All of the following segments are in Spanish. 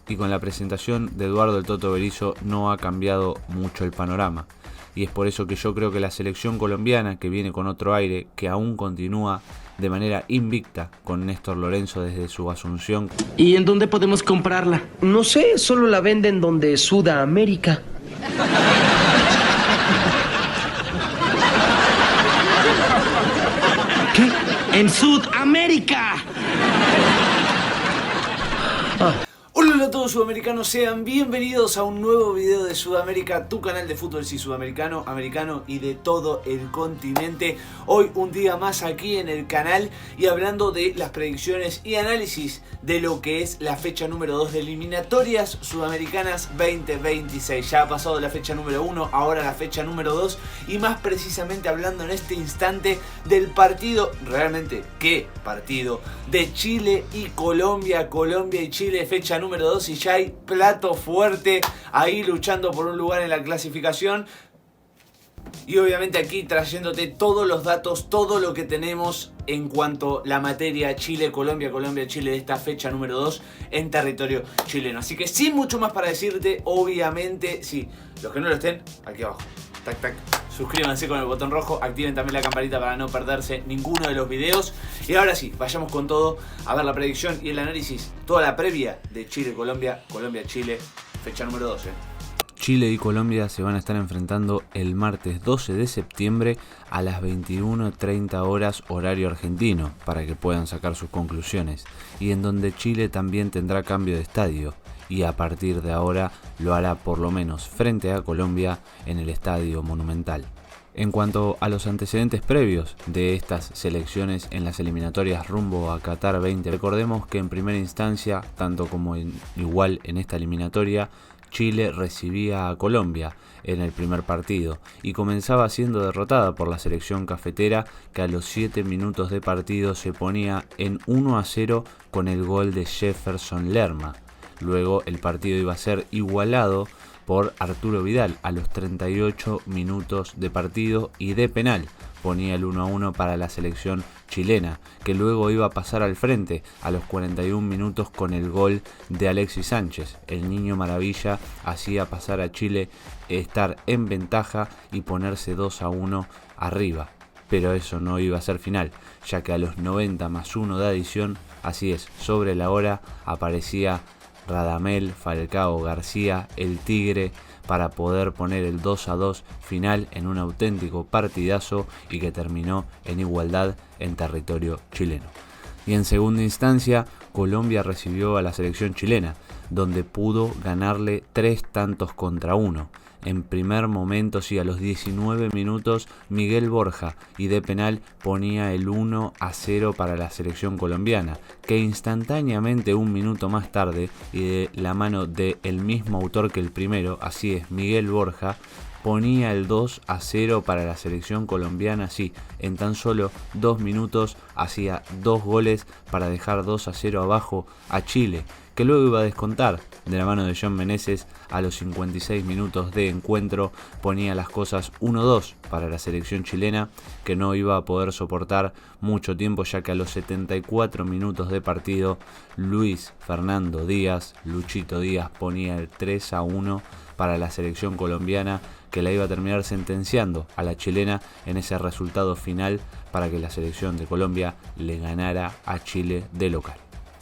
y con la presentación de Eduardo el Toto Berizzo no ha cambiado mucho el panorama. Y es por eso que yo creo que la selección colombiana, que viene con otro aire, que aún continúa de manera invicta con Néstor Lorenzo desde su asunción. ¿Y en dónde podemos comprarla? No sé, solo la venden donde Sudamérica. ¿Qué? ¡En Sudamérica! Hola a todos sudamericanos, sean bienvenidos a un nuevo video de Sudamérica, tu canal de fútbol sí sudamericano, americano y de todo el continente. Hoy un día más aquí en el canal y hablando de las predicciones y análisis de lo que es la fecha número 2 de eliminatorias sudamericanas 2026. Ya ha pasado la fecha número 1, ahora la fecha número 2 y más precisamente hablando en este instante del partido, realmente qué partido, de Chile y Colombia, Colombia y Chile, fecha número 2 y ya hay plato fuerte ahí luchando por un lugar en la clasificación. Y obviamente aquí trayéndote todos los datos, todo lo que tenemos en cuanto a la materia Chile-Colombia, Colombia-Chile de esta fecha número 2 en territorio chileno. Así que sin mucho más para decirte, obviamente, sí, los que no lo estén, aquí abajo, tac tac, suscríbanse con el botón rojo, activen también la campanita para no perderse ninguno de los videos. Y ahora sí, vayamos con todo a ver la predicción y el análisis, toda la previa de Chile-Colombia, Colombia-Chile, fecha número 2. Chile y Colombia se van a estar enfrentando el martes 12 de septiembre a las 21:30 horas horario argentino para que puedan sacar sus conclusiones, y en donde Chile también tendrá cambio de estadio y a partir de ahora lo hará por lo menos frente a Colombia en el Estadio Monumental. En cuanto a los antecedentes previos de estas selecciones en las eliminatorias rumbo a Qatar 20, recordemos que en primera instancia, tanto como igual en esta eliminatoria, Chile recibía a Colombia en el primer partido y comenzaba siendo derrotada por la selección cafetera, que a los 7 minutos de partido se ponía en 1-0 con el gol de Jefferson Lerma. Luego el partido iba a ser igualado por Arturo Vidal a los 38 minutos de partido y de penal ponía el 1-1 para la selección chilena, que luego iba a pasar al frente a los 41 minutos con el gol de Alexis Sánchez. El niño maravilla hacía pasar a Chile estar en ventaja y ponerse 2-1 arriba. Pero eso no iba a ser final, ya que a los 90 más 1 de adición, así es, sobre la hora, aparecía Radamel Falcao García, el Tigre, para poder poner el 2-2 final en un auténtico partidazo y que terminó en igualdad en territorio chileno. Y en segunda instancia, Colombia recibió a la selección chilena, donde pudo ganarle 3-1. En primer momento, sí, a los 19 minutos, Miguel Borja y de penal ponía el 1-0 para la selección colombiana, que instantáneamente un minuto más tarde, y de la mano del mismo autor que el primero, así es, Miguel Borja, ponía el 2-0 para la selección colombiana. Sí, en tan solo 2 minutos hacía 2 goles para dejar 2-0 abajo a Chile, que luego iba a descontar de la mano de John Meneses. A los 56 minutos de encuentro ponía las cosas 1-2 para la selección chilena, que no iba a poder soportar mucho tiempo, ya que a los 74 minutos de partido Luis Fernando Díaz, Luchito Díaz, ponía el 3-1 para la selección colombiana, que la iba a terminar sentenciando a la chilena en ese resultado final para que la selección de Colombia le ganara a Chile de local.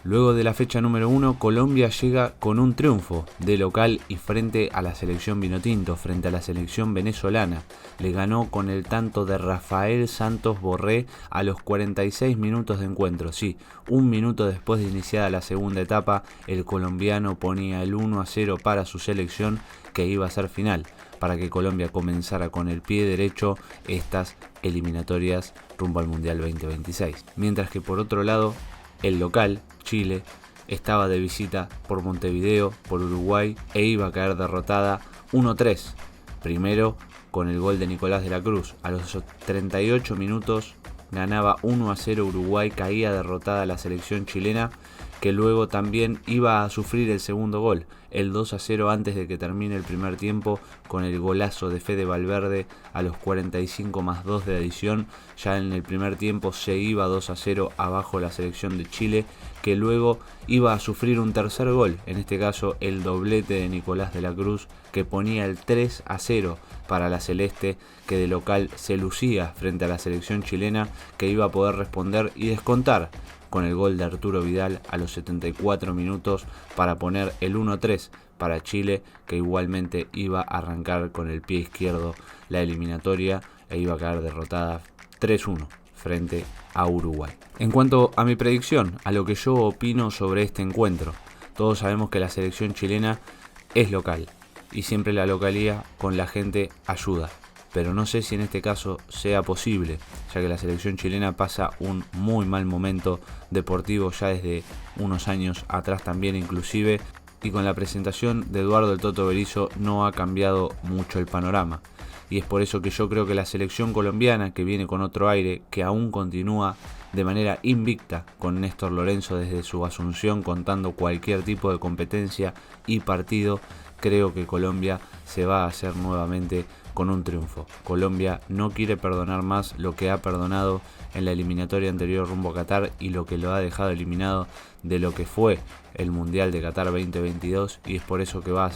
Luego de la fecha número 1, Colombia llega con un triunfo de local y frente a la selección vinotinto, frente a la selección venezolana. Le ganó con el tanto de Rafael Santos Borré a los 46 minutos de encuentro. Sí, un minuto después de iniciada la segunda etapa, el colombiano ponía el 1-0 para su selección, que iba a ser final, para que Colombia comenzara con el pie derecho estas eliminatorias rumbo al Mundial 2026. Mientras que por otro lado, el local, Chile, estaba de visita por Montevideo, por Uruguay, e iba a caer derrotada 1-3. Primero con el gol de Nicolás de la Cruz. A los 38 minutos ganaba 1-0 Uruguay, caía derrotada la selección chilena, que luego también iba a sufrir el segundo gol, el 2-0 antes de que termine el primer tiempo, con el golazo de Fede Valverde a los 45 más 2 de adición. Ya en el primer tiempo se iba 2-0 abajo la selección de Chile, que luego iba a sufrir un tercer gol, en este caso el doblete de Nicolás de la Cruz, que ponía el 3-0 para la celeste, que de local se lucía frente a la selección chilena, que iba a poder responder y descontar con el gol de Arturo Vidal a los 74 minutos para poner el 1-3 para Chile, que igualmente iba a arrancar con el pie izquierdo la eliminatoria e iba a quedar derrotada 3-1 frente a Uruguay. En cuanto a mi predicción, a lo que yo opino sobre este encuentro, todos sabemos que la selección chilena es local y siempre la localía con la gente ayuda, pero no sé si en este caso sea posible, ya que la selección chilena pasa un muy mal momento deportivo ya desde unos años atrás también inclusive, y con la presentación de Eduardo el Toto Berizzo no ha cambiado mucho el panorama. Y es por eso que yo creo que la selección colombiana, que viene con otro aire, que aún continúa de manera invicta con Néstor Lorenzo desde su asunción, contando cualquier tipo de competencia y partido, creo que Colombia se va a hacer nuevamente con un triunfo. Colombia no quiere perdonar más lo que ha perdonado en la eliminatoria anterior rumbo a Qatar y lo que lo ha dejado eliminado de lo que fue el Mundial de Qatar 2022, y es por eso que va a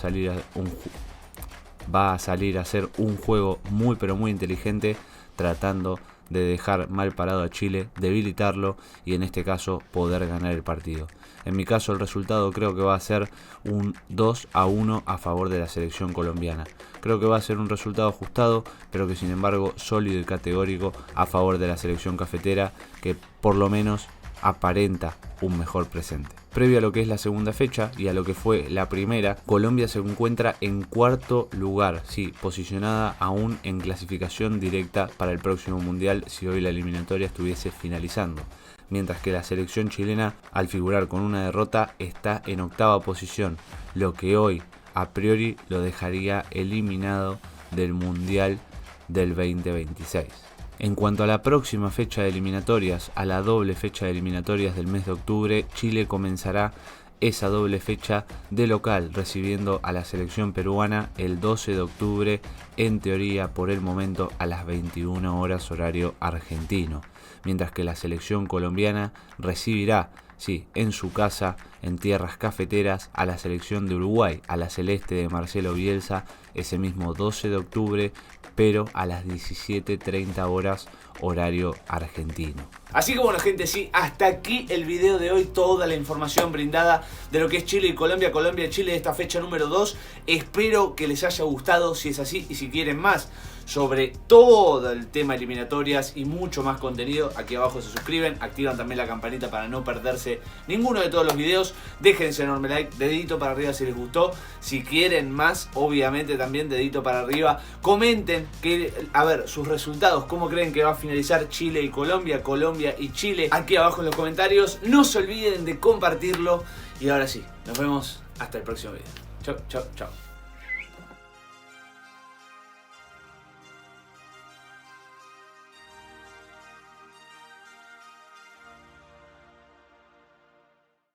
salir a hacer un juego muy pero muy inteligente, tratando de dejar mal parado a Chile, debilitarlo y en este caso poder ganar el partido. En mi caso el resultado creo que va a ser un 2-1 a favor de la selección colombiana. Creo que va a ser un resultado ajustado, pero que sin embargo sólido y categórico a favor de la selección cafetera, que por lo menos aparenta un mejor presente. Previo a lo que es la segunda fecha y a lo que fue la primera, Colombia se encuentra en cuarto lugar, sí, posicionada aún en clasificación directa para el próximo mundial si hoy la eliminatoria estuviese finalizando. Mientras que la selección chilena, al figurar con una derrota, está en octava posición, lo que hoy a priori lo dejaría eliminado del mundial del 2026. En cuanto a la próxima fecha de eliminatorias, a la doble fecha de eliminatorias del mes de octubre, Chile comenzará esa doble fecha de local, recibiendo a la selección peruana el 12 de octubre, en teoría por el momento a las 21 horas horario argentino, mientras que la selección colombiana recibirá, sí, en su casa, en tierras cafeteras, a la selección de Uruguay, a la celeste de Marcelo Bielsa, ese mismo 12 de octubre, pero a las 17:30 horas horario argentino. Así que bueno, gente, sí, hasta aquí el video de hoy, toda la información brindada de lo que es Chile y Colombia, Colombia-Chile de esta fecha número 2. Espero que les haya gustado, si es así, y si quieren más sobre todo el tema eliminatorias y mucho más contenido, aquí abajo se suscriben, activan también la campanita para no perderse ninguno de todos los videos, déjense enorme like, dedito para arriba si les gustó, si quieren más, obviamente también dedito para arriba, comenten que, a ver, sus resultados, cómo creen que va a finalizar Chile y Colombia, Colombia y Chile, aquí abajo en los comentarios, no se olviden de compartirlo, y ahora sí, nos vemos hasta el próximo video, chau, chau, chau.